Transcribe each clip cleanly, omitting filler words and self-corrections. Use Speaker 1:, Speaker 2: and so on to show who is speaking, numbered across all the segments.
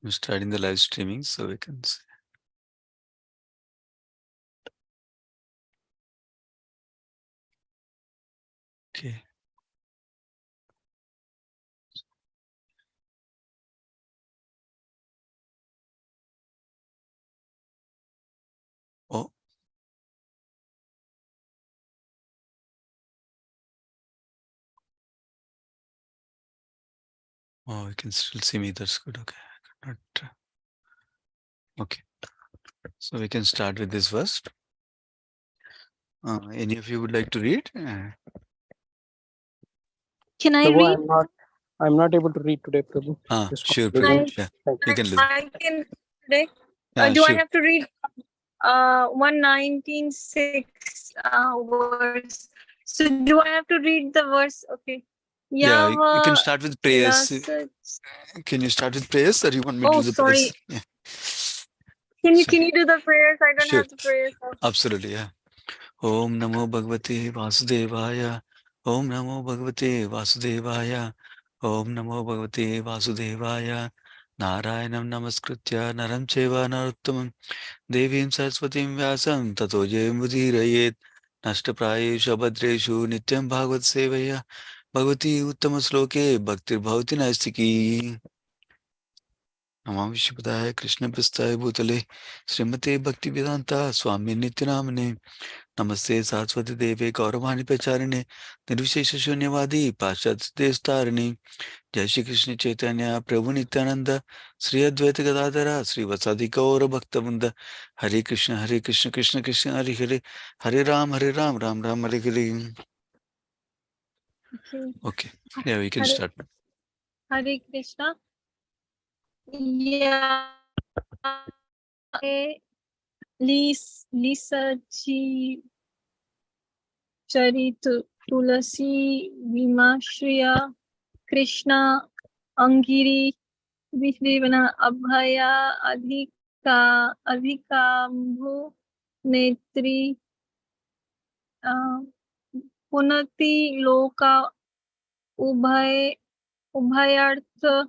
Speaker 1: I'm starting the live streaming so we can see. Okay. Oh. Oh, you can still see me. That's good. Okay. Not, okay. So we can start with this verse. Any of you would like to read?
Speaker 2: Can I
Speaker 3: Prabhu,
Speaker 2: read?
Speaker 3: I'm not able to read today, Prabhu.
Speaker 1: Sure, Prabhu. Yeah, you can do.
Speaker 2: I can today.
Speaker 1: Yeah,
Speaker 2: Do I
Speaker 1: sure.
Speaker 2: have to read 119.6 verse? So do I have to read the verse? Okay.
Speaker 1: Yeah, you can start with prayers. Can you start with prayers, or you want me to do the
Speaker 2: sorry.
Speaker 1: prayers? Yeah.
Speaker 2: Can you do the prayers? I don't
Speaker 1: Sure.
Speaker 2: have the prayers.
Speaker 1: Absolutely, yeah. Om Namo Bhagavate Vasudevaya. Om Namo Bhagavate Vasudevaya. Om Namo Bhagavate Vasudevaya. Narayanam Namaskritya Naram Cheva Narottamam Devim Saraswatim Vyasam Tato Jayamudhirayet Nashtaprayeshu Abhadreshu Nityam Bhagavad Sevaya Bhagavati Uttama Sloke Bhaktir Bhavati Naistiki Namam Vishwapadaaya Krishna Prastaya Bhutale Srimate Bhakti Vedanta Swami Nityanamane Namaste Saraswati Deve Gauravani Pacharine Nirvishesha Shunyavadi Paschat Devstarine Jai Shri Krishna Chaitanya Prabhu Nityananda Sri Advaita Gadadhara Sri Vasadi Gaura Bhaktavinda Hare Krishna Krishna Krishna Hare Hare Hare Ram Ram Ram Hare Hare. Okay, yeah, we can start.
Speaker 2: Hare Krishna. Yeah. Lisa G. Charitu Tulasi Vimashriya Krishna Angiri Vishdevana Abhaya Adhikambu Netri Punati Loka Ubhayartha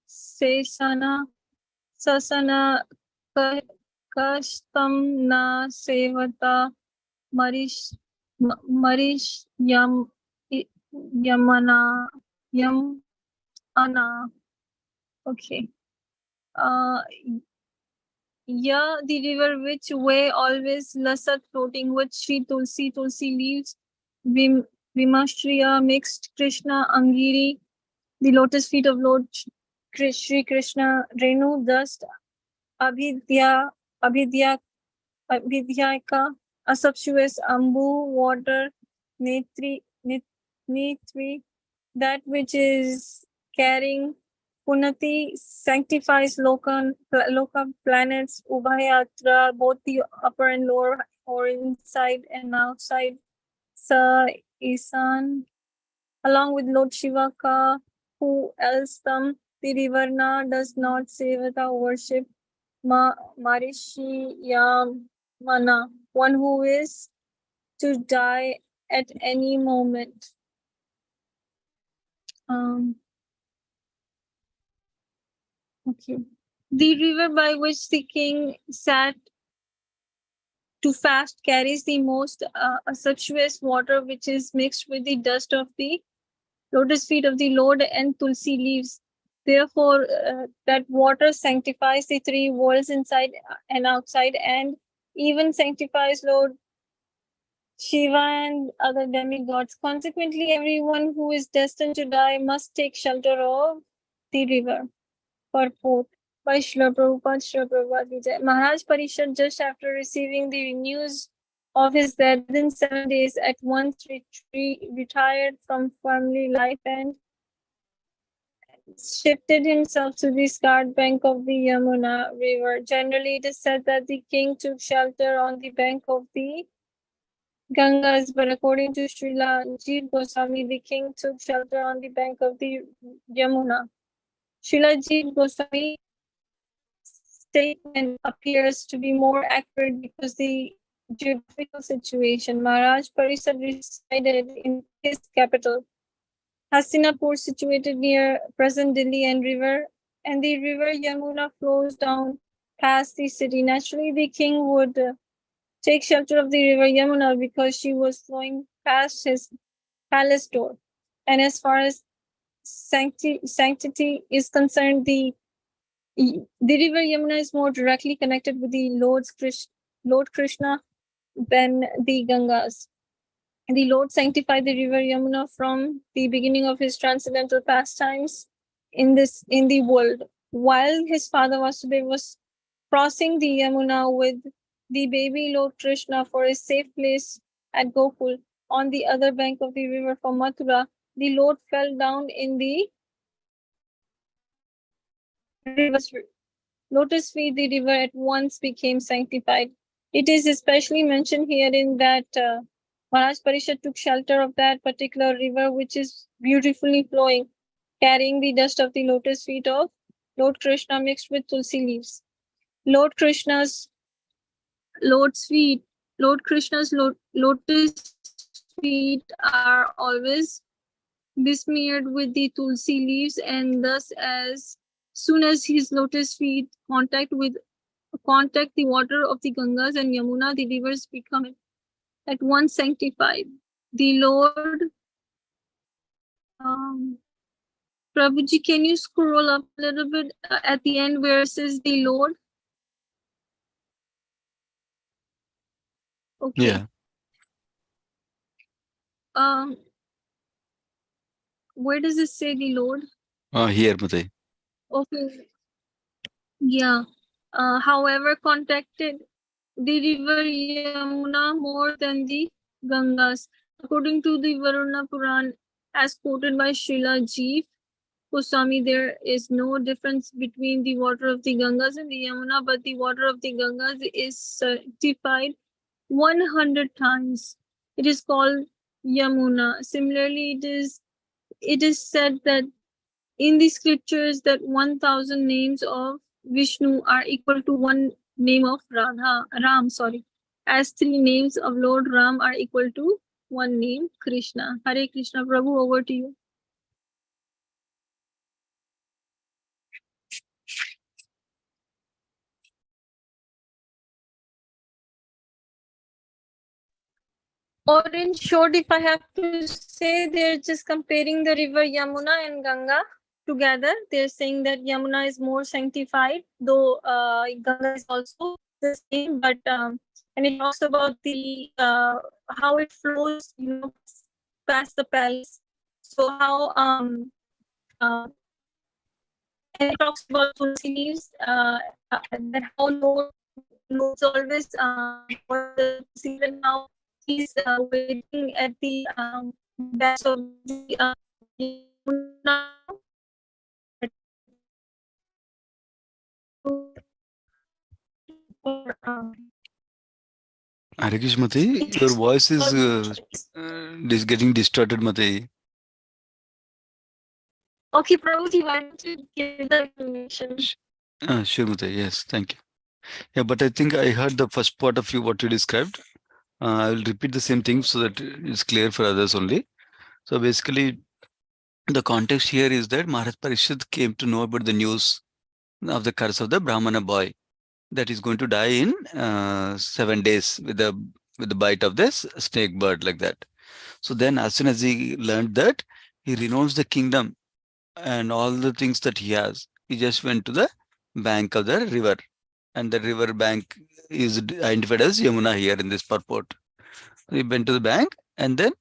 Speaker 2: Sesana Sasana Kashtam Na Sevata Marish Yamana Ana. Okay. Yeah, the river which way always lusset floating with Sri Tulsi leaves, Vimashriya mixed Krishna Angiri, the lotus feet of Lord Shri Krishna Renu, dust Abhidyaka, a subsuous Ambu, water, Netri, that which is carrying Punati, sanctifies Loka planets, Ubhayatra, both the upper and lower, or inside and outside, Sa Isan, along with Lord Shivaka, who else them, the Rivarna does not say without worship, Marishi Yamana, one who is to die at any moment. Okay. The river by which the king sat to fast carries the most sumptuous water, which is mixed with the dust of the lotus feet of the Lord and tulsi leaves. Therefore, that water sanctifies the three worlds inside and outside, and even sanctifies Lord Shiva and other demigods. Consequently, everyone who is destined to die must take shelter of the river. Purport by Srila Prabhupada Vijay. Maharaj Parishad, just after receiving the news of his death within 7 days, at once retired from family life and shifted himself to the scarred bank of the Yamuna river. Generally, it is said that the king took shelter on the bank of the Gangas, but according to Srila Jeev Goswami, the king took shelter on the bank of the Yamuna. Srila Jeev Goswami statement appears to be more accurate because the geographical situation. Maharaj Parishad resided in his capital, Hastinapur, situated near present Delhi and river, and the river Yamuna flows down past the city. Naturally, the king would take shelter of the river Yamuna because she was flowing past his palace door. And as far as sanctity is concerned, the river Yamuna is more directly connected with the Lord Krishna than the Gangas. The Lord sanctified the river Yamuna from the beginning of his transcendental pastimes in the world. While his father Vasudeva was crossing the Yamuna with the baby Lord Krishna for a safe place at Gokul on the other bank of the river from Mathura, the Lord fell down in the lotus feet. The river at once became sanctified. It is especially mentioned here in that Maharaj Parishad took shelter of that particular river, which is beautifully flowing, carrying the dust of the lotus feet of Lord Krishna mixed with tulsi leaves. Lord Krishna's Lord's feet, Lord Krishna's lotus feet are always besmeared with the tulsi leaves, and thus as soon as his lotus feet contact the water of the Gangas and Yamuna, the rivers become at once sanctified. The Lord, Prabhuji, can you scroll up a little bit at the end where it says the Lord? Okay.
Speaker 1: Yeah.
Speaker 2: Where does it say the Lord?
Speaker 1: Here, Matai.
Speaker 2: Okay. Yeah. However, contacted the river Yamuna more than the Gangas. According to the Varuna Puran, as quoted by Srila Jeev Goswami, there is no difference between the water of the Gangas and the Yamuna, but the water of the Gangas is sanctified 100 times. It is called Yamuna. Similarly, it is said that in the scriptures that 1000 names of Vishnu are equal to one name of Ram, as 3 names of Lord Ram are equal to one name, Krishna. Hare Krishna. Prabhu, over to you. Or in short, if I have to say, they're just comparing the river Yamuna and Ganga together. They're saying that Yamuna is more sanctified, though Ganga is also the same. But and it talks about the how it flows, past the palace. So how and it talks about tulsi leaves. That how Lord's always even now he's waiting at the best of the
Speaker 1: Hare Krishna, Matai. Your voice is getting distorted, Matai.
Speaker 2: Okay, Prabhuji, why don't you give the information?
Speaker 1: Sure, Matai. Yes, thank you. Yeah, but I think I heard the first part of what you described. I will repeat the same thing so that it's clear for others only. So basically, the context here is that Maharaj Parishad came to know about the news of the curse of the Brahmana boy that is going to die in 7 days with the bite of this snake bird, like that. So then, as soon as he learned that, he renounced the kingdom and all the things that he has. He just went to the bank of the river, and the river bank is identified as Yamuna here in this purport. He went to the bank, and then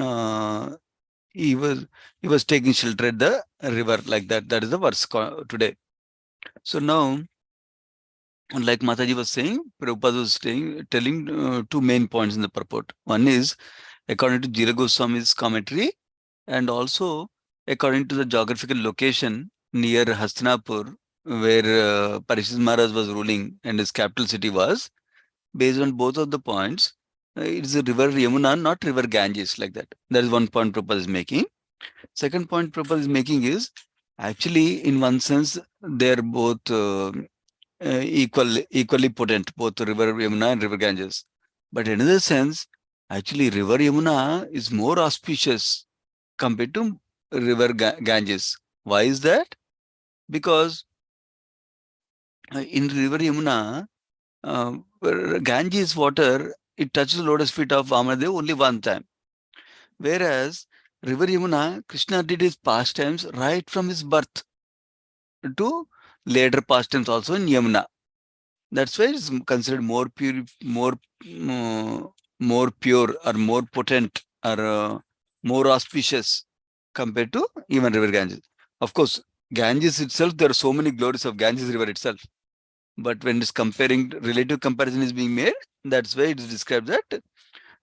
Speaker 1: uh, he was taking shelter at the river, like that. That is the verse today. So now, like Mataji was saying, Prabhupada was telling 2 main points in the purport. One is according to Jira Goswami's commentary, and also according to the geographical location near Hastinapur, where Parishit Maharaj was ruling and his capital city was. Based on both of the points, it is a river Yamuna, not river Ganges, like that. That is one point Prabhupada is making. Second point Prabhupada is making is, actually, in one sense, they are both equally potent, both river Yamuna and river Ganges. But in another sense, actually, river Yamuna is more auspicious compared to river Ganges. Why is that? Because In river Yamuna, Ganges water, it touches the lotus feet of Vamanadev only one time. Whereas river Yamuna, Krishna did his pastimes right from his birth to later pastimes also in Yamuna. That's why it's considered more pure or more potent or more auspicious compared to even river Ganges. Of course, Ganges itself, there are so many glories of Ganges river itself. But when it's comparing, relative comparison is being made, that's why it is described that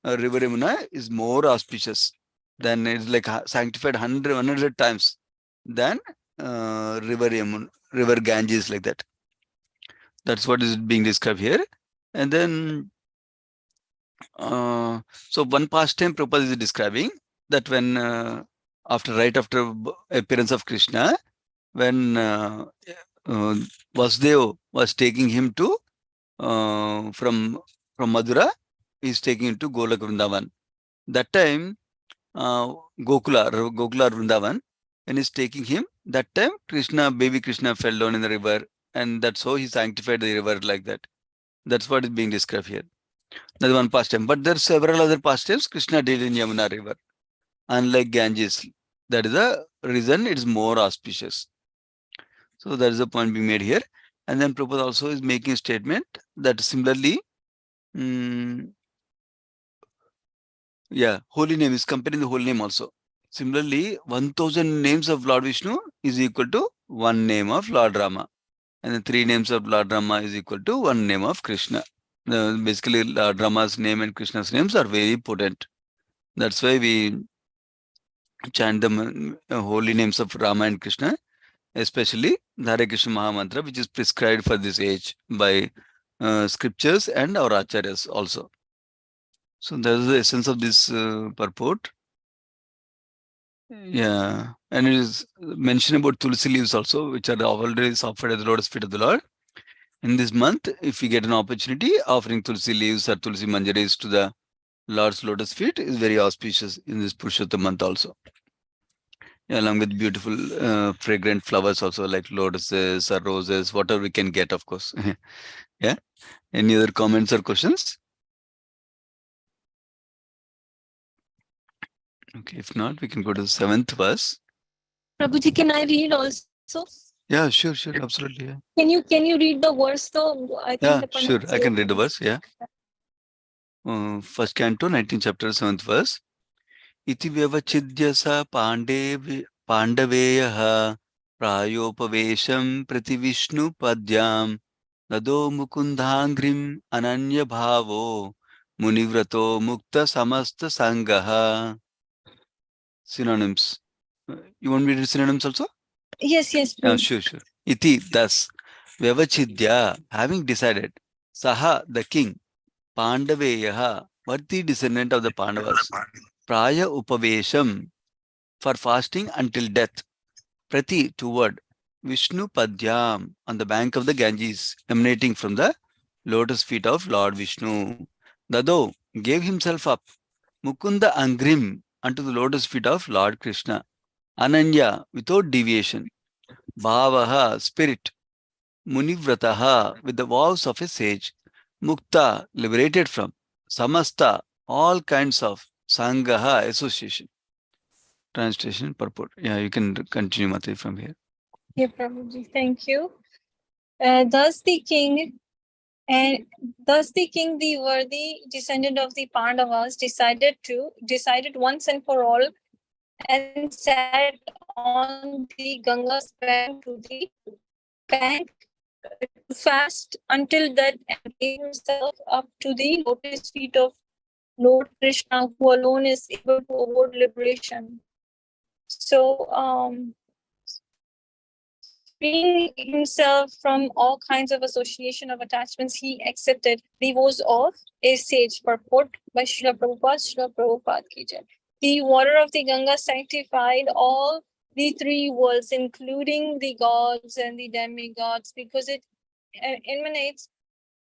Speaker 1: river Yamuna is more auspicious than it's like sanctified 100 times than river Yamuna, river Ganges like that. That's what is being described here. And then, so one pastime Prabhupada is describing that when right after appearance of Krishna, when Vasudeva was taking him to from Madura, he's taking him to Golak Vrindavan. That time, Gokula Vrindavan, when he's taking him, that time baby Krishna fell down in the river, and that's how he sanctified the river like that. That's what is being described here. That's one pastime. But there are several other pastimes Krishna did in Yamuna river, unlike Ganges. That is the reason it is more auspicious. So that is the point being made here. And then Prabhupada also is making a statement that similarly, holy name is comparing the holy name also. Similarly, 1000 names of Lord Vishnu is equal to one name of Lord Rama. And the 3 names of Lord Rama is equal to one name of Krishna. Basically, Lord Rama's name and Krishna's names are very potent. That's why we chant the holy names of Rama and Krishna, especially the Hare Krishna Maha Mantra, which is prescribed for this age by scriptures and our acharyas also. So that is the essence of this purport. Yeah, and it is mentioned about Tulsi leaves also, which are already offered at the lotus feet of the Lord. In this month, if we get an opportunity, offering Tulsi leaves or Tulsi manjaris to the Lord's lotus feet is very auspicious in this Purushottam month also. Yeah, along with beautiful fragrant flowers also like lotuses or roses, whatever we can get, of course. Yeah. Any other comments or questions? Okay, if not, we can go to the 7th verse.
Speaker 2: Prabhuji, can I read also?
Speaker 1: Yeah, sure, absolutely. Yeah,
Speaker 2: Can you read the verse though? I think
Speaker 1: yeah,
Speaker 2: the
Speaker 1: sure. I can read the
Speaker 2: pronunciation.
Speaker 1: verse. Yeah. First canto, 19th chapter, 7th verse. Iti vyavachidya sa pandaveyaha prayopavesham prati Vishnu padyam Nado mukundhangrim ananya bhavo munivrato mukta samasta sangaha. Synonyms. You want me to read synonyms also?
Speaker 2: Yes,
Speaker 1: Yeah,
Speaker 2: please.
Speaker 1: sure. Iti, thus, Vyavachidya, having decided, Saha, the king, Pandaveyaha, worthy descendant of the Pandavas, Praya Upavesham, for fasting until death, Prati, toward, Vishnu Padyam, on the bank of the Ganges, emanating from the lotus feet of Lord Vishnu. Dado gave himself up, Mukunda Angrim, unto the lotus feet of Lord Krishna. Ananya, without deviation. Bhavaha, spirit. Munivrataha, with the vows of a sage. Mukta, liberated from. Samasta, all kinds of. Sangaha, association. Translation, purport. Yeah, you can continue, Mati, from here.
Speaker 2: Yeah, Prabhuji, thank you. Thus the king, the worthy descendant of the Pandavas, decided once and for all, and sat on the Ganga's bank to fast until that, and gave himself up to the lotus feet of Lord Krishna, who alone is able to award liberation. So, freeing himself from all kinds of association of attachments, he accepted the vows of a sage. Purport by Srila Prabhupada. Srila Prabhupada ki jai. The water of the Ganga sanctified all the 3 worlds, including the gods and the demigods, because it emanates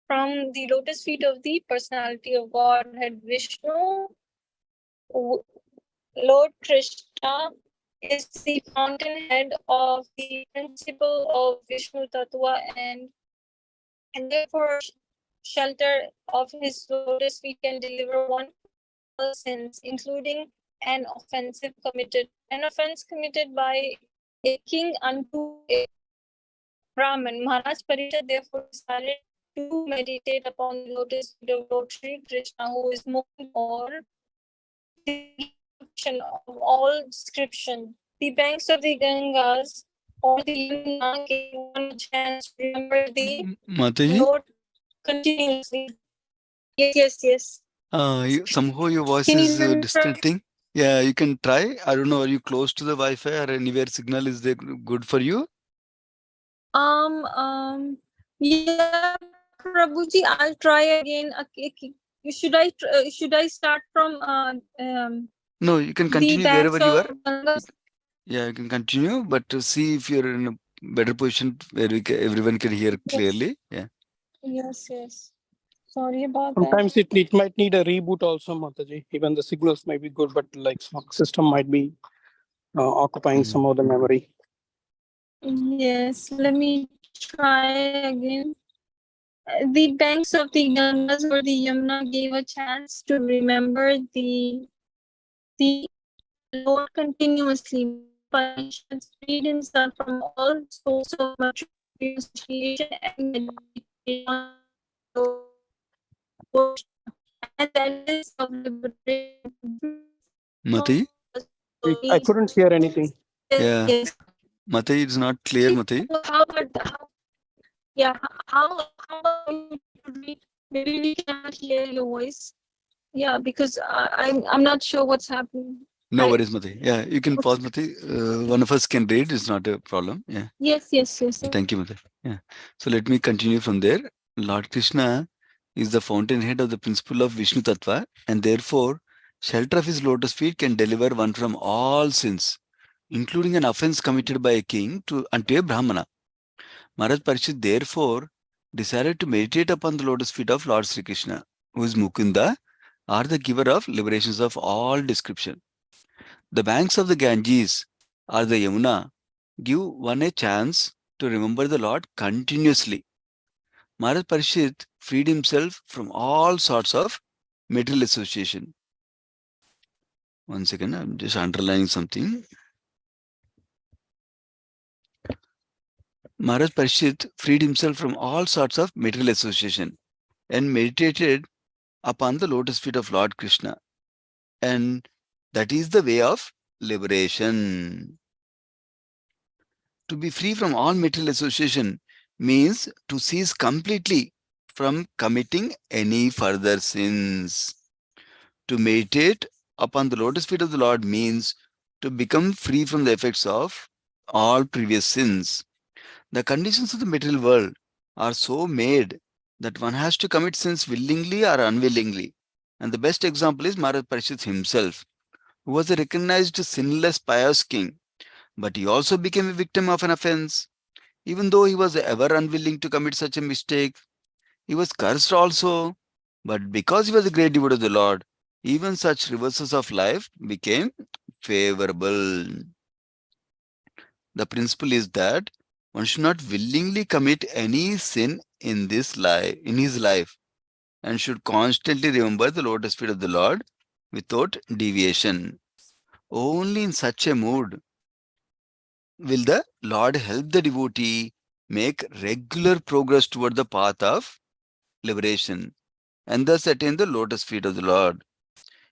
Speaker 2: from the lotus feet of the personality of Godhead Vishnu. Lord Krishna is the fountainhead of the principle of Vishnu Tattva, and and therefore shelter of his lotus feet can deliver one from all sins, including an offense committed by a king unto a Brahman. Maharaj Parishad therefore decided to meditate upon the lotus feet of Lord Sri Krishna, who is Mukund or the of all description. The banks of the Gangas or the Yamuna gave one a chance to remember the
Speaker 1: Mataji,
Speaker 2: Lord continuously. Yes.
Speaker 1: somehow your voice
Speaker 2: Can you
Speaker 1: is
Speaker 2: remember?
Speaker 1: distorting. Yeah, you can try. I don't know. Are you close to the Wi-Fi or anywhere signal is there good for you?
Speaker 2: Yeah, Prabhuji, I'll try again. Should I start from
Speaker 1: No, you can
Speaker 2: the
Speaker 1: continue
Speaker 2: banks
Speaker 1: wherever you are.
Speaker 2: of Gangas?
Speaker 1: Yeah, you can continue, but to see if you're in a better position where everyone can hear clearly. Yeah.
Speaker 2: Yes. Sorry about that.
Speaker 3: Sometimes it might need a reboot also, Mataji. Even the signals might be good, but like system might be occupying some of the memory.
Speaker 2: Yes, let me try again. The banks of the Gangas or the Yamuna gave a chance to remember the Lord continuously. Parishad freed himself from all sorts of material association and meditation on the Lord, and that is of liberation.
Speaker 1: Mataji?
Speaker 3: I couldn't hear anything.
Speaker 1: Yeah.
Speaker 2: Yes.
Speaker 1: Mataji, it's not clear, Mataji.
Speaker 2: How about how about you read? Maybe we cannot hear your voice. Yeah, because I'm not sure what's happening.
Speaker 1: No worries, Mataji. Yeah, you can pause, Mataji. One of us can read. It's not a problem. Yeah.
Speaker 2: Yes.
Speaker 1: Thank you, Mataji. Yeah. So let me continue from there. Lord Krishna is the fountainhead of the principle of Vishnu Tattva, and therefore, shelter of his lotus feet can deliver one from all sins, including an offense committed by a king unto a Brahmana. Maharaj Parishit therefore decided to meditate upon the lotus feet of Lord Sri Krishna, who is Mukunda, or the giver of liberations of all description. The banks of the Ganges or the Yamuna give one a chance to remember the Lord continuously. Maharaj Parishit freed himself from all sorts of material association. One second, I'm just underlining something. Maharaj Parishit freed himself from all sorts of material association and meditated upon the lotus feet of Lord Krishna. And that is the way of liberation. To be free from all material association means to cease completely from committing any further sins. To meditate upon the lotus feet of the Lord means to become free from the effects of all previous sins. The conditions of the material world are so made that one has to commit sins willingly or unwillingly. And the best example is Maharaj Parishit himself, who was a recognized sinless pious king, but he also became a victim of an offense. Even though he was ever unwilling to commit such a mistake, he was cursed also. But because he was a great devotee of the Lord, even such reverses of life became favorable. The principle is that one should not willingly commit any sin in his life, and should constantly remember the lotus feet of the Lord without deviation. Only in such a mood will the Lord help the devotee make regular progress toward the path of liberation and thus attain the lotus feet of the Lord.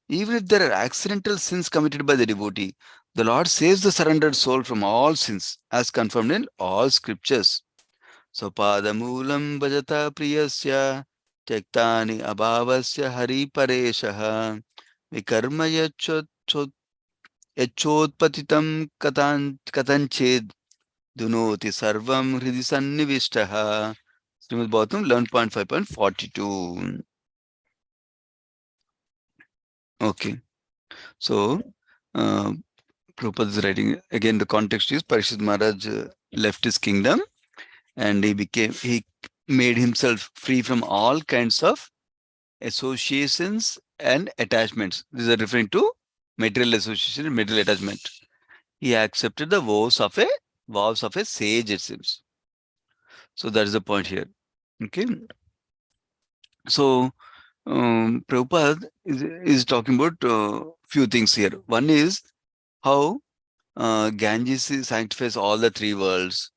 Speaker 1: Even if there are accidental sins committed by the devotee, the Lord saves the surrendered soul from all sins, as confirmed in all scriptures. Swapadamulam bhajata priyasya tyaktani abhavasya hari pareshah vikarma yachotpatitam katanched dunoti sarvam hridi sannivishtaha. Srimad Bhagavatam 11.5.42. Okay. So, Prabhupada is writing again. The context is Parishit Maharaj left his kingdom and he made himself free from all kinds of associations and attachments. These are referring to material association and material attachment. He accepted the vows of a sage, it seems. So that is the point here. Okay. So, Prabhupada is talking about few things here. One is how Ganges sanctifies all the three worlds,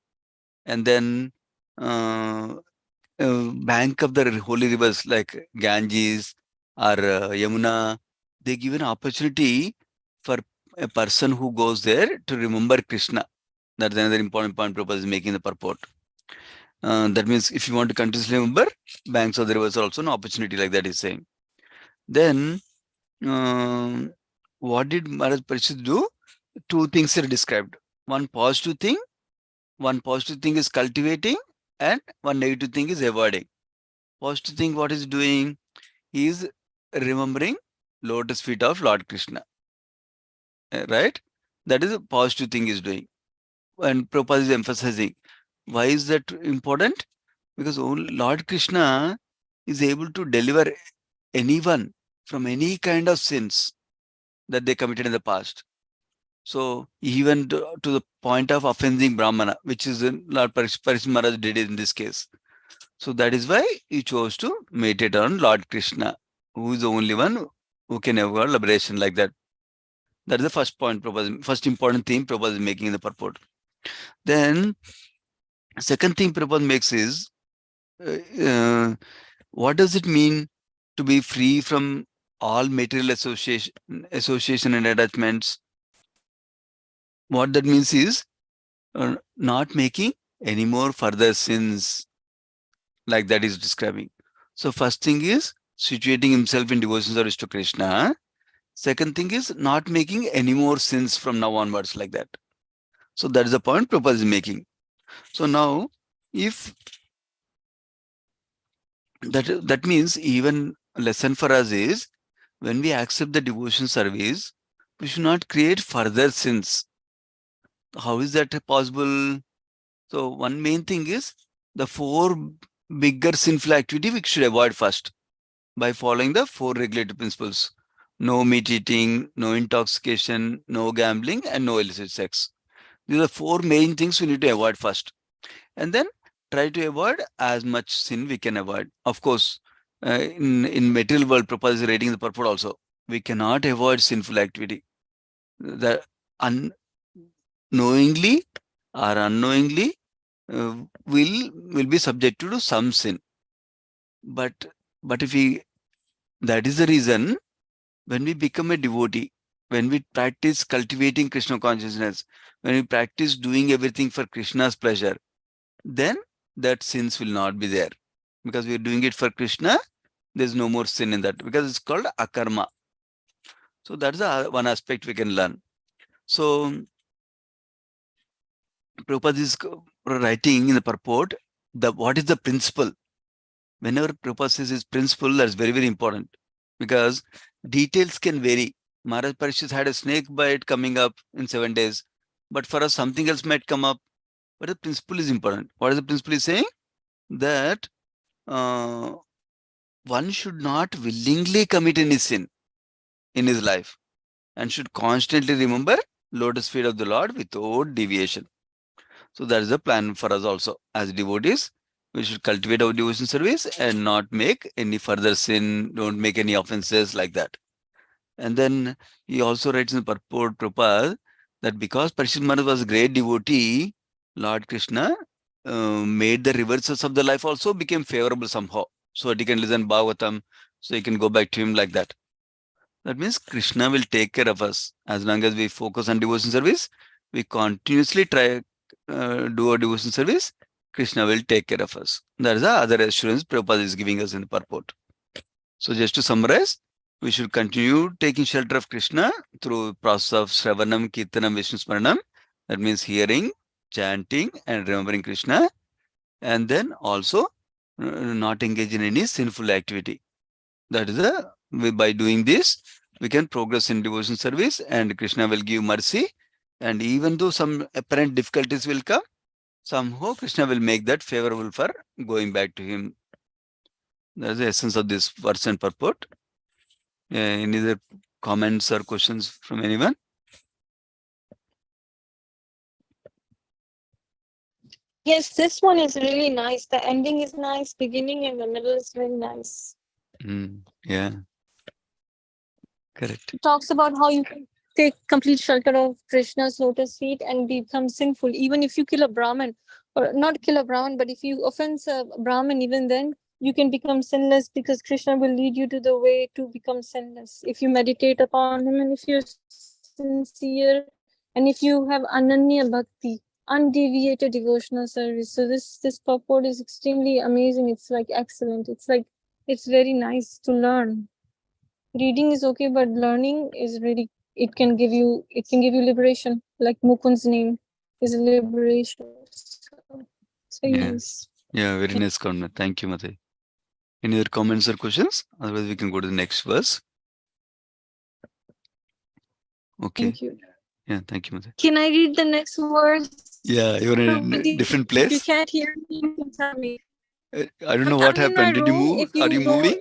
Speaker 1: and then uh, bank of the holy rivers like Ganges or Yamuna, they give an opportunity for a person who goes there to remember Krishna. That's another important point Prabhupada is making in the purport. That means if you want to continuously remember, banks of the rivers are also an opportunity, like that is saying. Then, what did Maharaj Parishit do? Two things are described. One positive thing is cultivating, and one negative thing is avoiding. Positive thing, what is doing? He is remembering lotus feet of Lord Krishna, right? That is a positive thing is doing. And Prabhupada is emphasizing. Why is that important? Because only Lord Krishna is able to deliver anyone from any kind of sins that they committed in the past. So even to the point of offending Brahmana, which is Lord Parishit Maharaj did in this case. So that is why he chose to meditate on Lord Krishna, who is the only one who can avoid liberation like that. That is the first point, first important thing Prabhupada is making in the purport. Then, second thing Prabhupada makes is, uh, uh, what does it mean to be free from all material association and attachments? What that means is not making any more further sins, like that is describing. So first thing is situating himself in devotion service to Krishna. Second thing is not making any more sins from now onwards, like that. So that is the point Prabhupada is making. So now, if that means, even a lesson for us is, when we accept the devotion service, we should not create further sins. How is that possible? So one main thing is the four bigger sinful activity we should avoid first by following the four regulative principles: no meat eating, no intoxication, no gambling, and no illicit sex. These are four main things we need to avoid first, and then try to avoid as much sin we can avoid. Of course, in material world, Prabhupada is rating the purport also. We cannot avoid sinful activity. The unknowingly or unknowingly will be subjected to some sin. But if we, that is the reason, when we become a devotee, when we practice cultivating Krishna consciousness, when we practice doing everything for Krishna's pleasure, then that sins will not be there. Because we are doing it for Krishna, there's no more sin in that, because it's called akarma. So that's the one aspect we can learn. So Prabhupada is writing in the purport, what is the principle. Whenever Prabhupada says his principle, that's very, very important, because details can vary. Maharaj Parishit had a snake bite coming up in 7 days, but for us something else might come up. But the principle is important. What is the principle is saying? That uh, one should not willingly commit any sin in his life, and should constantly remember lotus feet of the Lord without deviation. So that is the plan for us also as devotees. We should cultivate our devotion service and not make any further sin, don't make any offenses, like that. And then he also writes in the purport, Prabhupada, that because Parishit Maharaj was a great devotee, Lord Krishna made the reverses of the life also became favorable somehow. So that he can listen Bhagavatam, so he can go back to him, like that. That means Krishna will take care of us as long as we focus on devotion service. We continuously try do our devotion service. Krishna will take care of us. That is the other assurance Prabhupada is giving us in the purport. So just to summarize, we should continue taking shelter of Krishna through process of Shravanam, Kirtanam, Vishnu Smaranam. That means hearing, chanting, and remembering Krishna. And then also not engage in any sinful activity. That is by doing this, we can progress in devotion service, and Krishna will give mercy. And even though some apparent difficulties will come, somehow Krishna will make that favorable for going back to him. That's the essence of this verse and purport. Any other comments or questions from anyone?
Speaker 2: Yes, this one is really nice. The ending is nice, beginning and the middle is very nice.
Speaker 1: Yeah. Correct.
Speaker 2: It talks about how you can take complete shelter of Krishna's lotus feet and become sinful, even if you kill a Brahmin, or not kill a Brahmin, but if you offend a Brahmin, even then you can become sinless because Krishna will lead you to the way to become sinless. If you meditate upon him and if you're sincere and if you have Ananya Bhakti, undeviated devotional service. So this purport is extremely amazing. It's like excellent. It's very nice to learn. Reading is okay, but learning is really it can give you liberation. Like Mukund's name is liberation. So
Speaker 1: Yeah.
Speaker 2: nice.
Speaker 1: Yeah. Very nice comment. Thank you, Mate. Any other comments or questions? Otherwise, we can go to the next verse. Okay.
Speaker 2: Thank you.
Speaker 1: Yeah. Thank you, Mate.
Speaker 2: Can I read the next verse?
Speaker 1: Yeah. You're in a different
Speaker 2: If you
Speaker 1: place.
Speaker 2: can't hear me, you can tell me.
Speaker 1: I don't know what
Speaker 2: I'm in my
Speaker 1: happened. Did you
Speaker 2: room.
Speaker 1: move?
Speaker 2: If
Speaker 1: Are you
Speaker 2: you
Speaker 1: moving?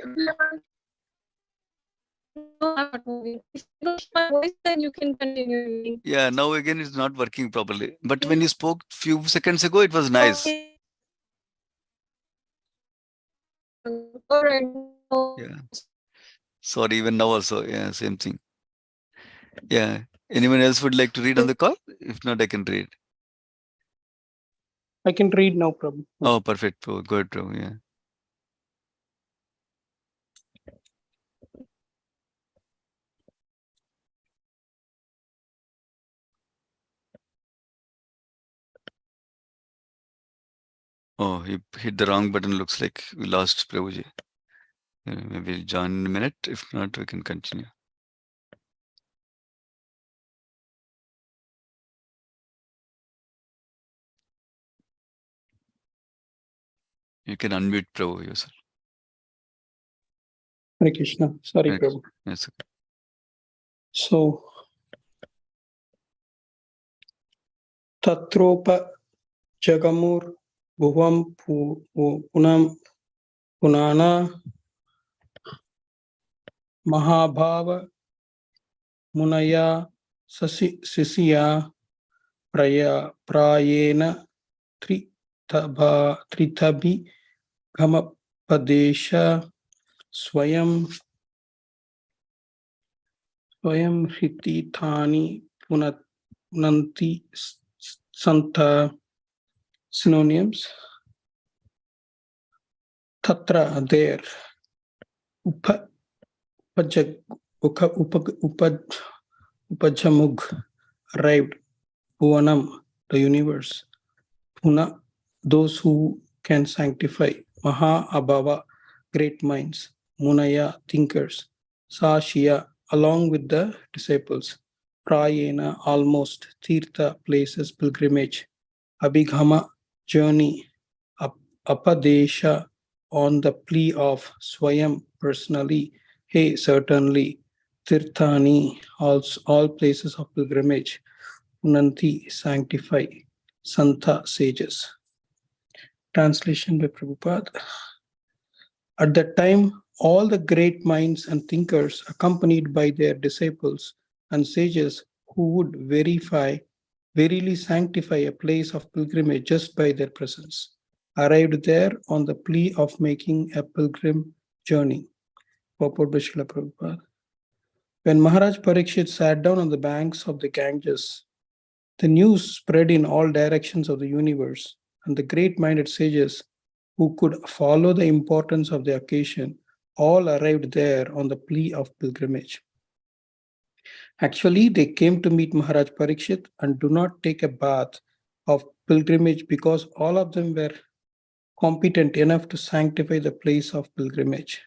Speaker 2: no, I'm not moving. If you don't hear my voice, then you can continue reading.
Speaker 1: Yeah. Now again, it's not working properly. But when you spoke few seconds ago, it was nice.
Speaker 2: Okay. All right.
Speaker 1: Yeah. Sorry. Even now also. Yeah. Same thing. Yeah. Anyone else would like to read on the call? If not, I can read.
Speaker 3: I can read, no problem.
Speaker 1: Oh, perfect. Bro. Good, bro. Yeah. Oh, he hit the wrong button. Looks like we lost Prabhuji. Maybe we'll join in a minute. If not, we can continue. You can unmute Prabhu yourself.
Speaker 3: Hare Krishna. Sorry,
Speaker 1: Yes.
Speaker 3: Prabhu.
Speaker 1: Yes. Okay.
Speaker 3: So, Tatropa Jagamur Bhuvam Punam Punana Mahabhava Munaya Sisiya Prayena Trithabhi Gamapadesha Swayam Hriti Thani Punanti Santa. Synonyms: Tatra, there. Upajamug, arrived. Bhuvanam, the universe. Puna, those who can sanctify. Maha Abhava, great minds. Munaya, thinkers. Sashiya, along with the disciples. Prayena, almost. Tirtha, places, pilgrimage. Abhighama, journey. Apadesha, on the plea of Swayam, personally. Hey, certainly. Tirthani, all places of pilgrimage. Unanti, sanctify. Santa, sages. Translation by Prabhupada. At that time, all the great minds and thinkers, accompanied by their disciples and sages who would verily sanctify a place of pilgrimage just by their presence, arrived there on the plea of making a pilgrim journey. Purport by Srila Prabhupada. When Maharaj Parikshit sat down on the banks of the Ganges, the news spread in all directions of the universe, and the great-minded sages who could follow the importance of the occasion all arrived there on the plea of pilgrimage. Actually, they came to meet Maharaj Parikshit and do not take a bath of pilgrimage because all of them were competent enough to sanctify the place of pilgrimage.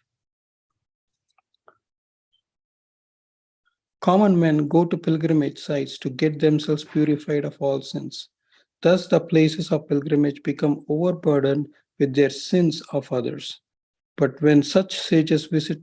Speaker 3: Common men go to pilgrimage sites to get themselves purified of all sins. Thus, the places of pilgrimage become overburdened with their sins of others. But when such sages visit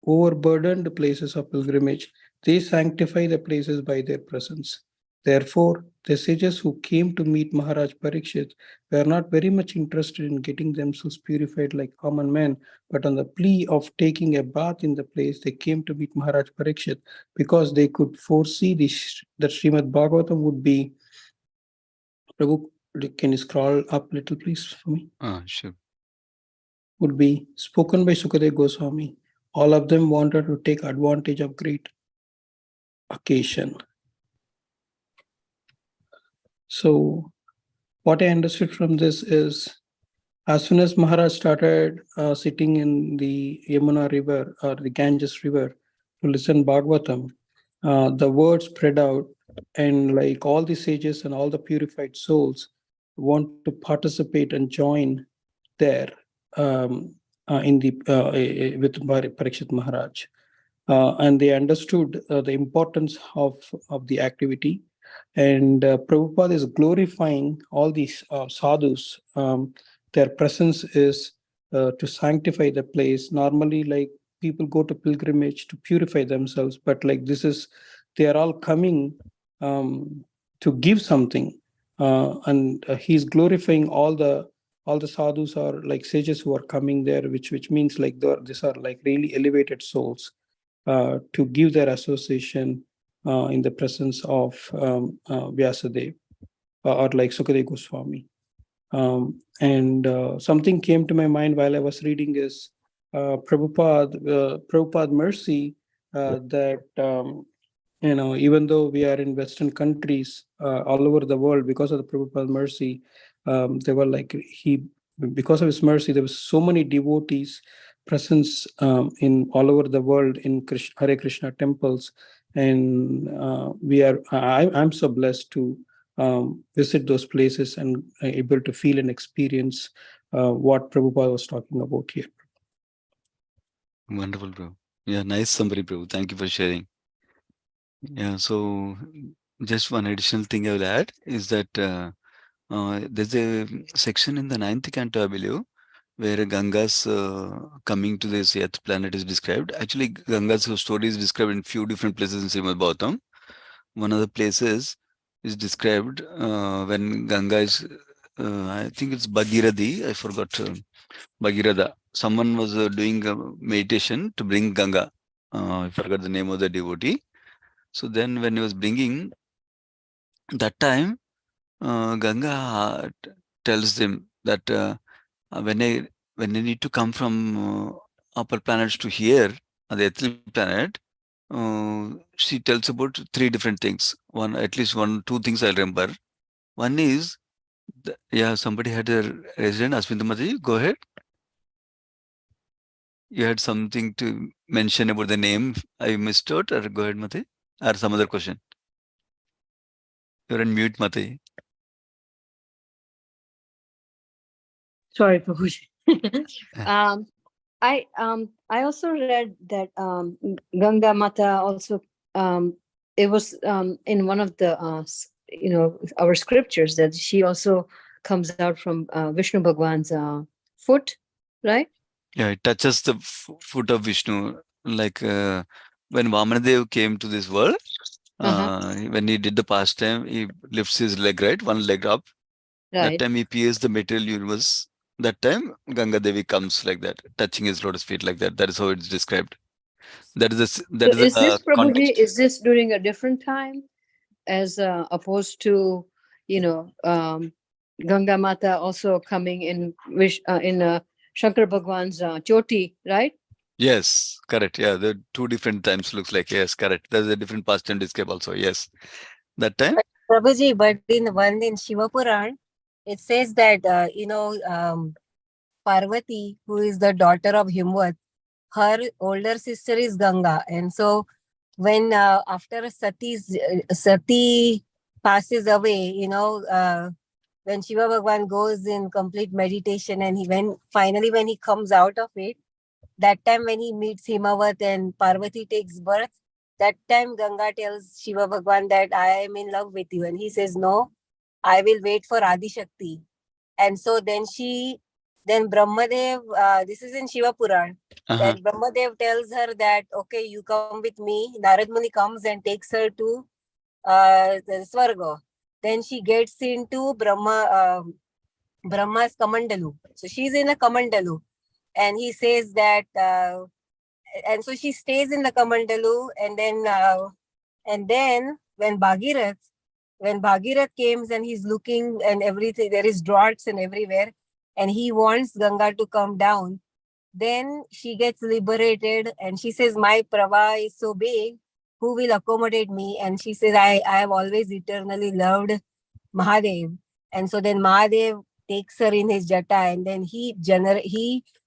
Speaker 3: overburdened places of pilgrimage, they sanctify the places by their presence. Therefore, the sages who came to meet Maharaj Parikshit were not very much interested in getting themselves purified like common men, but on the plea of taking a bath in the place, they came to meet Maharaj Parikshit because they could foresee that Srimad Bhagavatam would be Can you scroll up a little, please, for me?
Speaker 1: Sure.
Speaker 3: Would be spoken by Sukadeva Goswami. All of them wanted to take advantage of great occasion. So what I understood from this is, as soon as Maharaj started sitting in the Yamuna river or the Ganges river to listen Bhagavatam, the word spread out, and like all the sages and all the purified souls want to participate and join there in the with Parikshit Maharaj, and they understood the importance of the activity. And Prabhupada is glorifying all these sadhus. Their presence is to sanctify the place. Normally, like people go to pilgrimage to purify themselves, but like this is, they are all coming to give something, and he's glorifying all the sadhus or like sages who are coming there, which means like these are like really elevated souls to give their association in the presence of Vyasadeva or like Sukadeva Goswami. And something came to my mind while I was reading is Prabhupada mercy, that even though we are in Western countries all over the world, because of the Prabhupada mercy, they were like because of his mercy, there was so many devotees presence in all over the world in Hare Krishna temples, and I'm so blessed to visit those places and able to feel and experience what Prabhupada was talking about here.
Speaker 1: Wonderful, bro. Yeah, nice summary, bro. Thank you for sharing. Yeah, so just one additional thing I will add is that there's a section in the ninth canto, I believe, where Ganga's coming to this earth planet is described. Actually, Ganga's story is described in few different places in Srimad Bhagavatam. One of the places is described when Ganga is, I think it's Bhagirathi, I forgot, Bhagiratha. Someone was doing a meditation to bring Ganga. I forgot the name of the devotee. So then when he was bringing, that time, Ganga tells them that when I need to come from upper planets to here, on the earthly planet, she tells about three different things. At least two things I remember. One is, somebody had a resident, Asmita, go ahead. You had something to mention about the name. I missed out, or go ahead, Mate, or some other question. You're on mute, Mate.
Speaker 4: Sorry, Prabhuji. I also read that Ganga Mata also it was in one of the our scriptures that she also comes out from Vishnu Bhagwan's foot, right?
Speaker 1: Yeah, it touches the foot of Vishnu. Like when Vamanadev came to this world, when he did the pastime, he lifts his leg, right? One leg up.
Speaker 4: Right.
Speaker 1: That time he pierced the material universe. That time Ganga Devi comes like that, touching his lotus feet like that. That is how it's described. That is
Speaker 4: Is this Prabhuji?
Speaker 1: context.
Speaker 4: Is this during a different time, as opposed to Ganga Mata also coming in Shankar Bhagwan's Choti, right?
Speaker 1: Yes, correct. Yeah, the two different times looks like. Yes, correct. There's a different past time describe also. Yes, that time.
Speaker 5: Prabhuji, but in Shiva Puran, it says that Parvati, who is the daughter of Himwat, her older sister is Ganga, and so when after Sati passes away, when Shiva Bhagwan goes in complete meditation, and when he comes out of it, that time when he meets Himawat and Parvati takes birth, that time Ganga tells Shiva Bhagwan that I am in love with you, and he says no, I will wait for Adi Shakti. And so then Brahmadev, this is in Shiva Puran, then Brahmadev tells her that, okay, you come with me. Narad Muni comes and takes her to the Swarga. Then she gets into Brahma's Kamandalu. So she's in a Kamandalu. And he says that, and so she stays in the Kamandalu, and then when when Bhagirath comes and he's looking and everything, there is droughts and everywhere, and he wants Ganga to come down, then she gets liberated and she says, my Prava is so big, who will accommodate me? And she says, I have always eternally loved Mahadev. And so then Mahadev takes her in his jata, and then he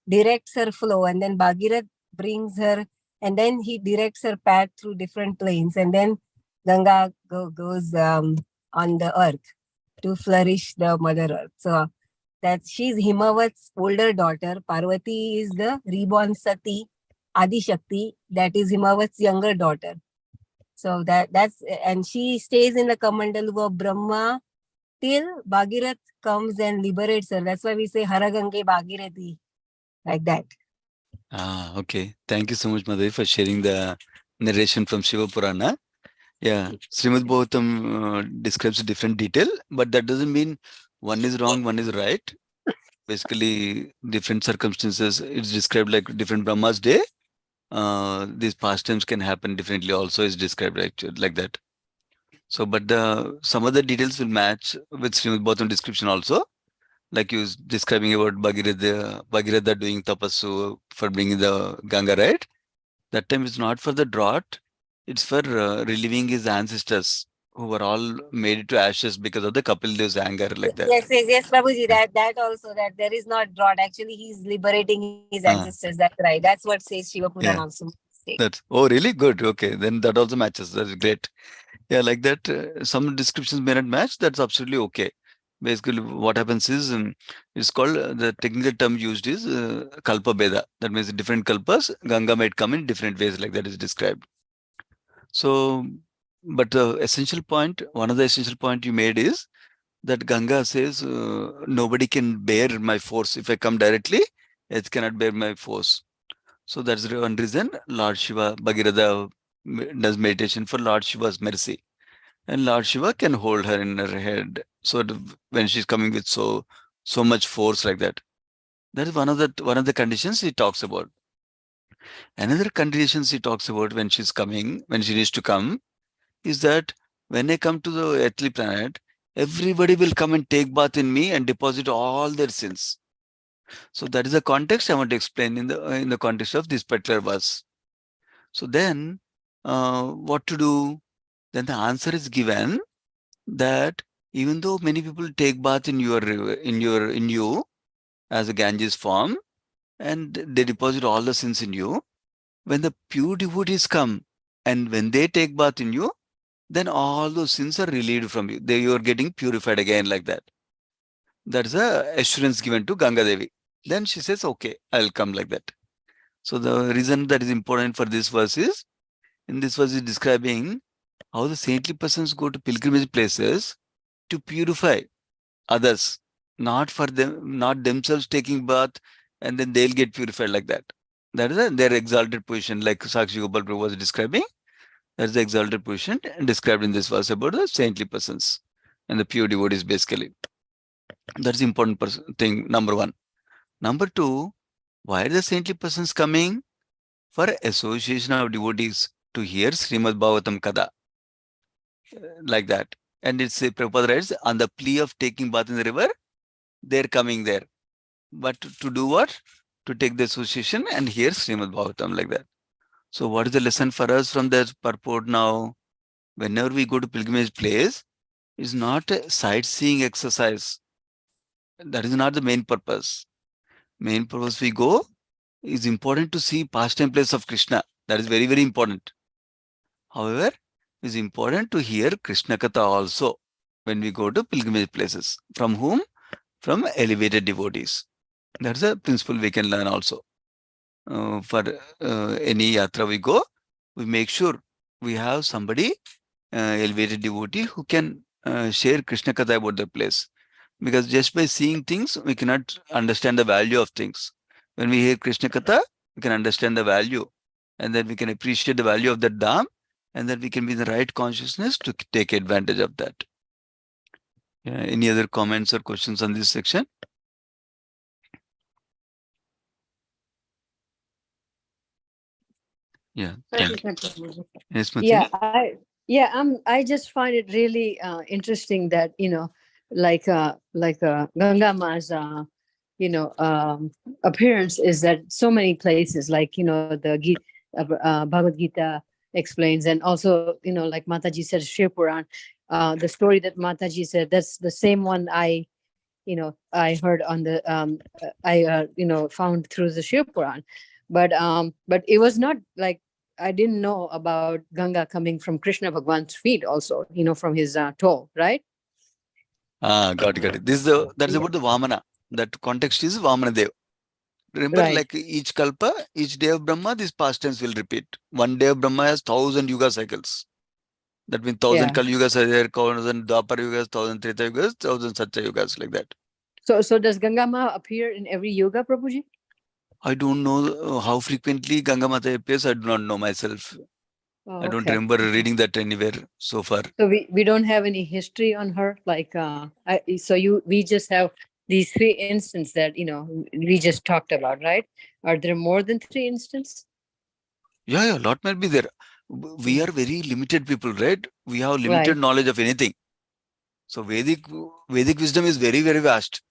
Speaker 5: directs her flow, and then Bhagirath brings her, and then he directs her path through different planes, and then Ganga goes on the earth to flourish the Mother Earth. So that she's Himavat's older daughter. Parvati is the reborn Sati, Adi Shakti, that is Himavat's younger daughter. So that's, and she stays in the Kamandalu of Brahma till Bhagirath comes and liberates her. That's why we say Haragange Bhagirathi, like that.
Speaker 1: Okay. Thank you so much, Madhavi, for sharing the narration from Shiva Purana. Yeah, Srimad Bhagavatam describes a different detail, but that doesn't mean one is wrong, one is right. Basically, different circumstances, it's described like different Brahma's day. These pastimes can happen differently also, is described like that. So, but some other details will match with Srimad Bhagavatam description also. Like you was describing about Bhagirath doing tapassu for bringing the Ganga, right? That time is not for the drought, it's for relieving his ancestors who were all made it to ashes because of the Kapil Dev's anger, like that.
Speaker 5: Yes, Prabhuji,
Speaker 1: Yeah.
Speaker 5: that also, that there is not drought. Actually, he's liberating his
Speaker 1: Ah.
Speaker 5: ancestors. That's right. That's what says Shiva Purana
Speaker 1: Yeah.
Speaker 5: also.
Speaker 1: That's really good. Okay, then that also matches. That's great. Yeah, like that. Some descriptions may not match. That's absolutely okay. Basically, what happens is it's called the technical term used is kalpa beda. That means different kalpas. Ganga might come in different ways, like that is described. So, but the essential point, one of the essential point you made is that Ganga says nobody can bear my force. If I come directly, it cannot bear my force. So that's the one reason Lord Shiva, Bhagirath does meditation for Lord Shiva's mercy. And Lord Shiva can hold her in her head. So when she's coming with so much force like that. That is one of the conditions he talks about. Another conditions he talks about when she's coming, when she needs to come, is that when I come to the earthly planet, everybody will come and take bath in me and deposit all their sins. So that is the context I want to explain in the context of this particular verse. So then, what to do? Then the answer is given that even though many people take bath in you as a Ganges form, and they deposit all the sins in you, when the pure devotees come and when they take bath in you, then all those sins are relieved from you. You are getting purified again, like that. That is a assurance given to Ganga Devi. Then she says, okay, I'll come, like that. So the reason that is important for this verse is, in this verse is describing how the saintly persons go to pilgrimage places to purify others, not for them, not themselves taking bath and then they'll get purified, like that. That is their exalted position, like Sakshi Gopal Prabhu was describing. That's the exalted position described in this verse about the saintly persons and the pure devotees, basically. That's the important thing, number one. Number two, why are the saintly persons coming? For association of devotees to hear Srimad Bhagavatam Kada, like that. And it's Prabhupada writes, on the plea of taking bath in the river, they're coming there. But to do what? To take the association and hear Srimad Bhagavatam, like that. So what is the lesson for us from that purport now? Whenever we go to pilgrimage place, it's not a sightseeing exercise. That is not the main purpose. Main purpose we go is important to see pastime place of Krishna. That is very, very important. However, it's important to hear Krishna Katha also when we go to pilgrimage places. From whom? From elevated devotees. That's a principle we can learn also. For any yatra we go, we make sure we have somebody, elevated devotee, who can share Krishna Katha about the place. Because just by seeing things, we cannot understand the value of things. When we hear Krishna Katha, we can understand the value. And then we can appreciate the value of that dham. And then we can be in the right consciousness to take advantage of that. Any other comments or questions on this section? Yeah, thank you. Yes, Mati?
Speaker 4: Yeah, Yeah, I just find it really interesting that, like Ganga Ma's appearance is that so many places, like, Bhagavad Gita explains, and also, like Mataji said, Shiv Puran, the story that Mataji said, that's the same one I heard on the I found through the Shiv Puran. But it was not like, I didn't know about Ganga coming from Krishna Bhagwan's feet also, from his toe, right?
Speaker 1: Got it. That's
Speaker 4: Yeah.
Speaker 1: about the Vamana. That context is Vamana Dev. Remember,
Speaker 4: Right.
Speaker 1: like each kalpa, each day of Brahma, these pastimes will repeat. One day of Brahma has 1,000 yuga cycles. That means 1,000
Speaker 4: Yeah.
Speaker 1: Kali yugas are there, 1,000 Dwapar yugas, 1,000 Treta yugas, 1,000 Satya yugas, like that.
Speaker 4: So does Ganga Ma appear in every yoga, Prabhuji?
Speaker 1: I don't know how frequently Ganga Mata appears. I do not know myself.
Speaker 4: Oh,
Speaker 1: I don't
Speaker 4: okay.
Speaker 1: remember reading that anywhere so far.
Speaker 4: So we don't have any history on her, like we just have these three instances that we just talked about, right? Are there more than three instances?
Speaker 1: Yeah, lot might be there. We are very limited people, right? We have limited
Speaker 4: Right.
Speaker 1: knowledge of anything. So Vedic wisdom is very, very vast.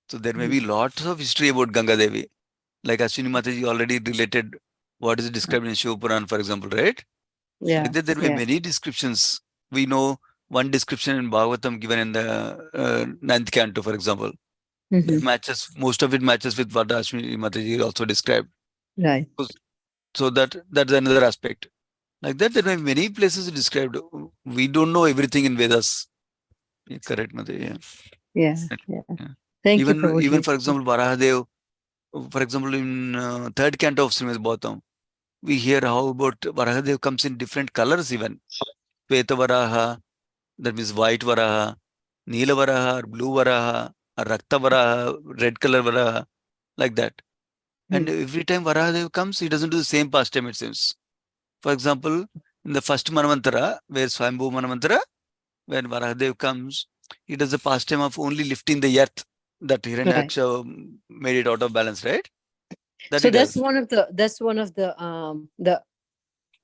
Speaker 1: So there may be lots of history about Ganga Devi. Like Ashwini Mataji already related what is described in Shiva Puran, for example, right?
Speaker 4: Yeah.
Speaker 1: Like that, there may be
Speaker 4: Yeah.
Speaker 1: many descriptions. We know one description in Bhagavatam given in the ninth canto, for example. That
Speaker 4: Mhm.
Speaker 1: matches, most of it matches with what Ashwini Mataji also described.
Speaker 4: Right.
Speaker 1: So that's another aspect. Like that, there may be many places described. We don't know everything in Vedas. Yeah, correct, Mataji. Yeah.
Speaker 4: Yeah.
Speaker 1: Right.
Speaker 4: Yeah.
Speaker 1: Yeah.
Speaker 4: Thank you,
Speaker 1: Even
Speaker 4: Prabhuji.
Speaker 1: for example, Varahadev, for example, in third canto of Srimad Bhagavatam, we hear how about Varahadev comes in different colors even. Shweta Varaha, that means white Varaha, Neela Varaha, or blue Varaha, or Rakta Varaha, red color Varaha, like that. And every time Varahadev comes, he doesn't do the same pastime, it seems. For example, in the first Manvantara, where Swayambhu Manvantara, when Varahadev comes, he does the pastime of only lifting the earth, that
Speaker 4: Right.
Speaker 1: Hiranyaksha made it out of balance, right? That
Speaker 4: So
Speaker 1: he does.
Speaker 4: that's one of the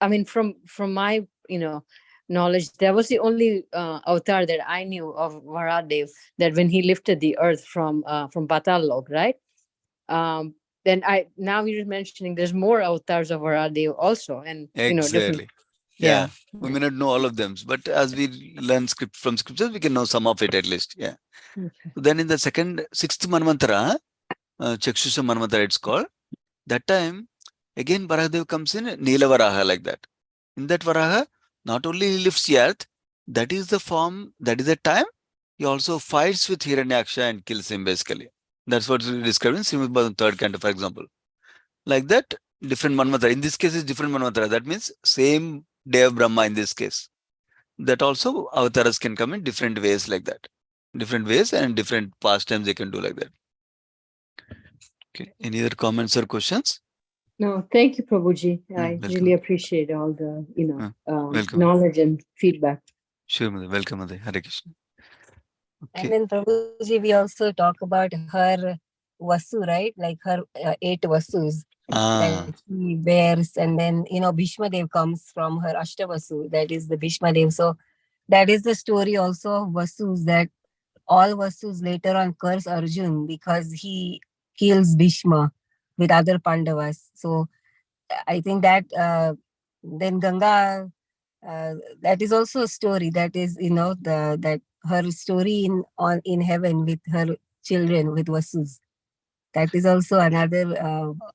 Speaker 4: I mean, from my knowledge, that was the only avatar that I knew of Varadev, that when he lifted the earth from Patal Lok, right? Then now you're mentioning there's more avatars of Varadev also, and different.
Speaker 1: Exactly.
Speaker 4: Yeah.
Speaker 1: Yeah. We may not know all of them, but as we learn from scriptures, we can know some of it at least. Yeah.
Speaker 4: Okay.
Speaker 1: So then in the sixth Manvantara, Chakshusha Manvantara it's called, that time, again Varahadev comes in Neela Varaha, like that. In that Varaha, not only he lifts the earth, that is the form, that is the time, he also fights with Hiranyaksha and kills him basically. That's what we described in Srimad Bhagavatam third canto, for example. Like that, different Manvantara. In this case, is different Manvantara. That means same day of Brahma in this case. That also avatars can come in different ways, like that. Different ways and different pastimes they can do like that. Okay. Any other comments or questions?
Speaker 4: No, thank you, Prabhuji. I
Speaker 1: Welcome.
Speaker 4: really appreciate all the
Speaker 1: Welcome.
Speaker 4: knowledge and feedback.
Speaker 1: Sure, Mother. Welcome, Mother. Hare Krishna.
Speaker 5: And
Speaker 1: Okay.
Speaker 5: then Prabhuji, we also talk about her Vasu, right? Like her 8 Vasus
Speaker 1: Ah,
Speaker 5: that she bears. And then, Bhishma Dev comes from her Ashtavasu. That is the Bhishma Dev. So that is the story also of Vasus, that all Vasus later on curse Arjun because he kills Bhishma with other Pandavas. So I think that then Ganga, that is also a story that is, that her story in heaven with her children, with Vasus. That is also another,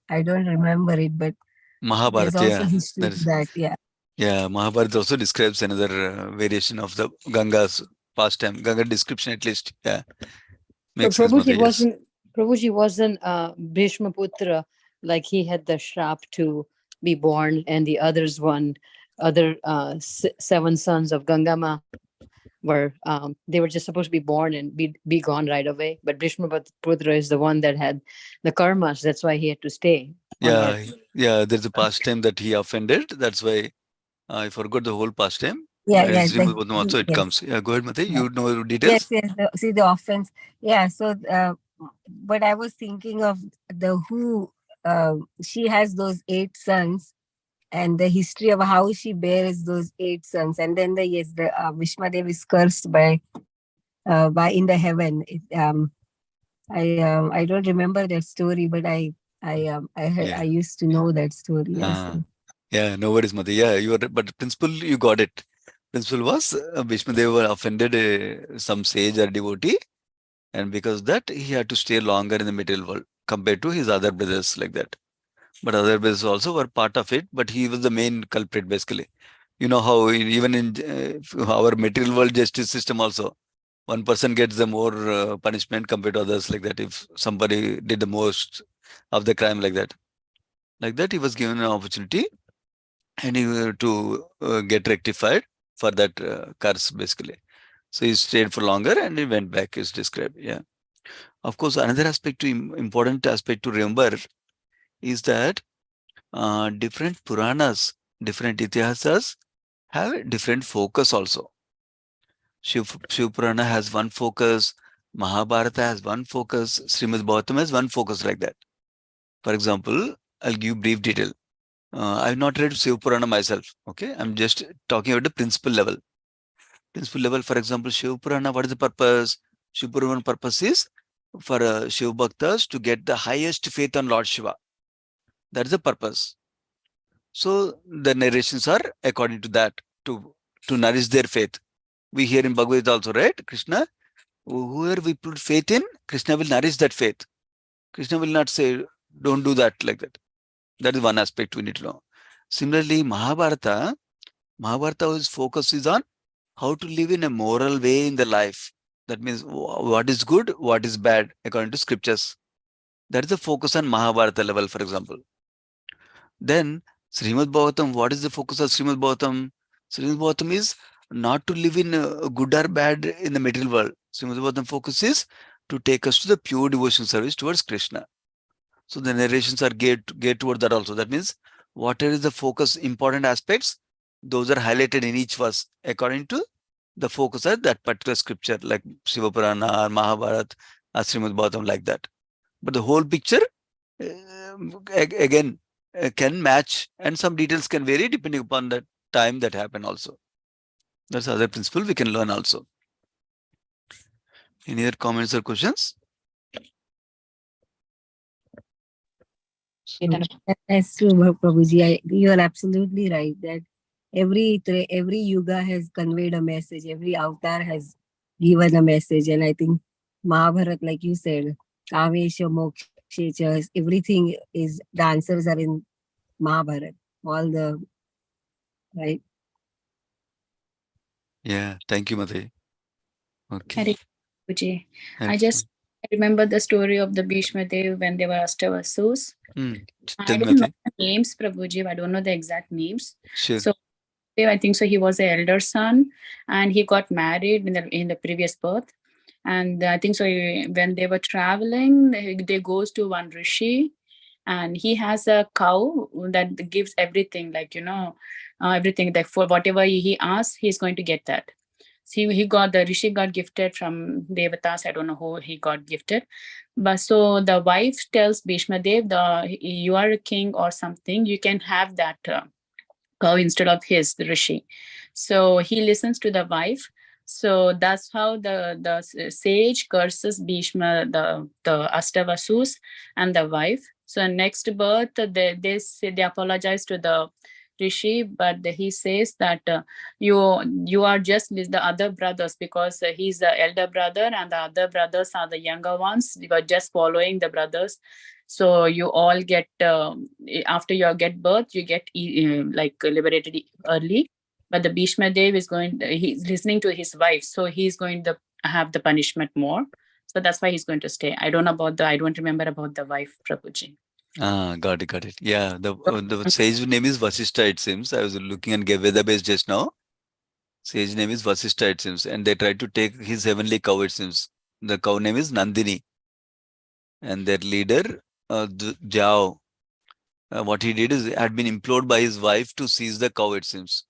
Speaker 5: I don't remember it, but there's
Speaker 1: Mahabharata.
Speaker 5: also
Speaker 1: Yeah.
Speaker 5: history
Speaker 1: That
Speaker 5: to
Speaker 1: is,
Speaker 5: that. Yeah.
Speaker 1: yeah. Mahabharata also describes another variation of the Ganga's pastime. Ganga description, at least. Yeah.
Speaker 4: So
Speaker 1: Makes sense, Mother. Yes.
Speaker 4: Prabhuji wasn't Bhishma Putra, like he had the shrap to be born, and the other 7 sons of Gangama were they were just supposed to be born and be gone right away. But Bhishma Putra is the one that had the karmas. That's why he had to stay on
Speaker 1: Yeah.
Speaker 4: earth.
Speaker 1: Yeah. There's a pastime that he offended. That's why I forgot the whole pastime.
Speaker 5: Yeah,
Speaker 1: In
Speaker 5: yeah.
Speaker 1: Srimad Bhagavatam also it
Speaker 5: Yes.
Speaker 1: comes. Yeah. Go ahead, Mother.
Speaker 5: Yeah.
Speaker 1: You know
Speaker 5: Yes,
Speaker 1: details?
Speaker 5: yes. See the offense. Yeah. So, but I was thinking of the who she has those 8 sons, and the history of how she bears those 8 sons, and then the Vishmadev is cursed by in the heaven. I don't remember that story, but I used to know that story. Yes.
Speaker 1: Yeah, no worries, Mother. Yeah, you are, but the principle, you got it. Principle was Bhishmadeva offended some sage or devotee, and because that he had to stay longer in the material world compared to his other brothers like that. But other brothers also were part of it, but he was the main culprit basically. You know how even in our material world justice system also, one person gets the more punishment compared to others like that. If somebody did the most of the crime like that, he was given an opportunity and he to get rectified for that curse basically. So he stayed for longer and he went back is described. Yeah. Of course, another aspect to important aspect to remember is that different Puranas, different Itihasas have a different focus also. Shiv Purana has one focus, Mahabharata has one focus, Srimad Bhagavatam has one focus like that. For example, I'll give brief detail. I've not read Shiv Purana myself. Okay, I'm just talking about the principle level. Principle level, for example, Shiv Purana, what is the purpose? Shiv Purana purpose is for Shiv Bhaktas to get the highest faith on Lord Shiva. That is the purpose. So the narrations are according to that, to nourish their faith. We hear in Bhagavad Gita also, right? Krishna, whoever we put faith in, Krishna will nourish that faith. Krishna will not say, don't do that like that. That is one aspect we need to know. Similarly, Mahabharata's focus is on how to live in a moral way in the life. That means what is good, what is bad, according to scriptures. That is the focus on Mahabharata level, for example. Then Srimad Bhagavatam, what is the focus of Srimad Bhagavatam? Srimad Bhagavatam is not to live in good or bad in the material world. Srimad Bhagavatam focus is to take us to the pure devotion service towards Krishna. So the narrations are geared toward that also. That means whatever is the focus, important aspects, those are highlighted in each verse according to the focus of that particular scripture, like Shiva Purana or Mahabharata or Srimad Bhagavatam, like that. But the whole picture, again, can match, and some details can vary depending upon the time that happened also. That's other principle we can learn also. Any other comments or questions?
Speaker 5: That's true, Prabhuji. You are absolutely right that every yuga has conveyed a message. Every avatar has given a message, and I think Mahabharata, like you said, Kavesha, Moksha, everything is the answers are in Mahabharata. All the right.
Speaker 1: Yeah, thank you, Madhuri. Okay.
Speaker 6: Hare Guruji. I
Speaker 1: Thanks.
Speaker 6: just remember the story of the Bhishma Dev when they were Ashtavasus.
Speaker 1: Tell
Speaker 6: I
Speaker 1: me,
Speaker 6: don't know
Speaker 1: Madhuri.
Speaker 6: the names, Prabhuji. I don't know the exact names.
Speaker 1: Sure.
Speaker 6: So I think so. He was the elder son, and he got married in the previous birth. And I think so. When they were traveling, they goes to one rishi, and he has a cow that gives everything, like everything. Like for whatever he asks, he's going to get that. So he got the rishi got gifted from Devatas. I don't know who he got gifted, but so the wife tells Bhishma Dev, you are a king or something, you can have that cow instead of the rishi. So he listens to the wife. So that's how the sage curses Bhishma, the Astavasus and the wife. So next birth, they say they apologize to the rishi, but he says that you are just the other brothers, because he's the elder brother and the other brothers are the younger ones. You are just following the brothers. So you all get after you get birth, you get like liberated early. But the Bhishma Dev he's listening to his wife, so he's going to have the punishment more. So that's why he's going to stay. I don't remember about the wife, Prabhuji.
Speaker 1: Got it. Yeah, the sage name is Vasishtha, it seems. I was looking at Veda base just now. Sage name is Vasishtha, it seems, and they tried to take his heavenly cow, it seems. The cow name is Nandini, and their leader, Jao, what he did is had been implored by his wife to seize the cow, it seems.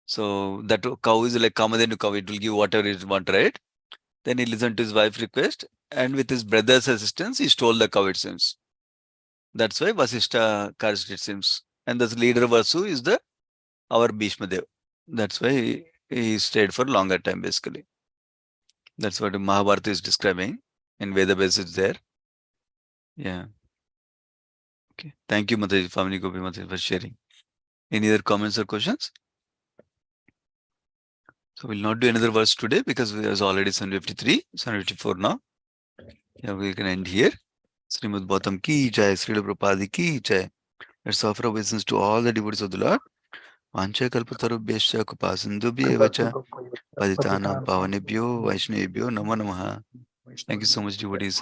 Speaker 1: So that cow is like Kamadhenu cow, it will give whatever it want, right? Then he listened to his wife's request, and with his brother's assistance, he stole the cow, it seems. That's why Vasishtha cursed, it seems. And the leader Vasu is our Bhishma Dev. That's why he stayed for longer time, basically. That's what Mahabharata is describing. In Veda base is there. Yeah. Okay. Thank you, Mataji, Family Gopi Mataji, for sharing. Any other comments or questions? So we'll not do another verse today because it was already 753, 754 now. Yeah, we can end here. Srimad Bhagavatam ki jai, Srila Prabhupada ki jai. Let's offer obeisance to all the devotees of the Lord. Vancha kalpatarubhyascha kupasindubhya vacha paditanam pavanebhyo vaishnavebhyo namo namaha. Thank you so much, devotees.